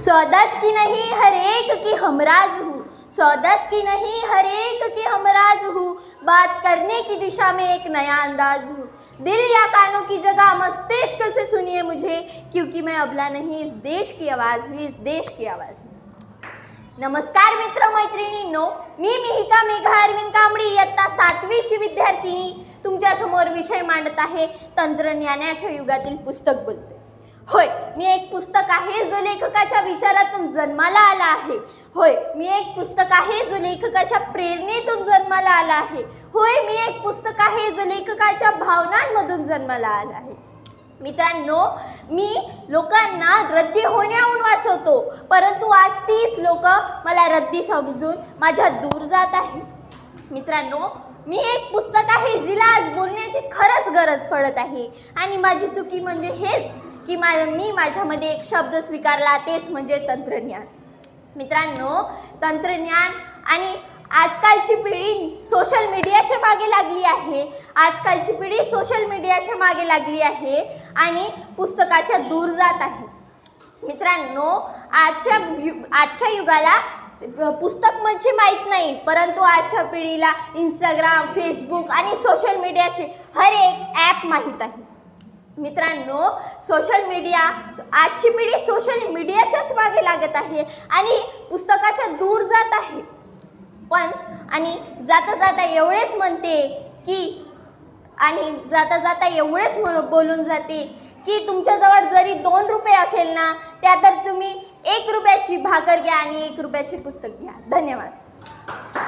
सौदस की नहीं हर एक की हमराज हूँ, सौदस की नहीं हर एक की हमराज हूँ, बात करने की दिशा में एक नया अंदाज हूँ। दिल या कानों की जगह मस्तिष्क से सुनिए मुझे, क्योंकि मैं अबला नहीं, इस देश की आवाज़ हूँ, इस देश की आवाज़ हूँ। नमस्कार मित्र मैत्रिणींनो, मी मिहिका मेघा अरविंद कांबळे इयत्ता 7वीची विद्यार्थिनी तुमच्या समोर विषय मांडत आहे तंत्रज्ञानाच्या युगातील पुस्तक बोलते। होय, मी एक पुस्तक आहे जो लेखकाच्या विचारातून जन्माला आला आहे। होय, मी एक पुस्तक आहे जो लेखकाच्या प्रेरणेतून जन्माला आला आहे। होय, मी एक पुस्तक आहे जो लेखकाच्या भावनांमधून जन्माला आला आहे। मित्रांनो, मी लोकांना रद्दी होण्याहून वाचवतो, परंतु आज तीच लोक मला रद्दी समजून माझ्या दूर जात आहे। मित्रांनो, मी एक पुस्तक आहे जिला आज बोलण्याची खरंच गरज पडत आहे आणि माझी चुकी म्हणजे हेच की मी माझ्यामध्ये एक शब्द स्वीकारला, तेच म्हणजे तंत्रज्ञान। मित्रांनो, तंत्रज्ञान आणि आजकालची पिढी सोशल मीडियाच्या मागे लागली आहे। आजकालची पिढी सोशल मीडियाच्या मागे लागली आहे आणि पुस्तकाच्या दूर जात आहे। मित्रांनो, आजच्या युगाला पुस्तक म्हणजे माहीत नाही, परंतु आजच्या पिढीला इंस्टाग्राम, फेसबुक आणि सोशल मीडियाचे हर एक ॲप माहीत आहे। मित्रांनो, सोशल मीडिया, आजची पिढी सोशल मीडियाच्याच मागे लागत आहे आणि पुस्तकाच्या दूर जात आहे। पण आणि जाता जाता एवढेच म्हणते की बोलून जाते की तुमच्याजवळ जरी 2 रुपये असेल ना, त्या तर तुम्ही 1 रुपयाची भाकर घ्या आणि 1 रुपयाचे पुस्तक घ्या। धन्यवाद।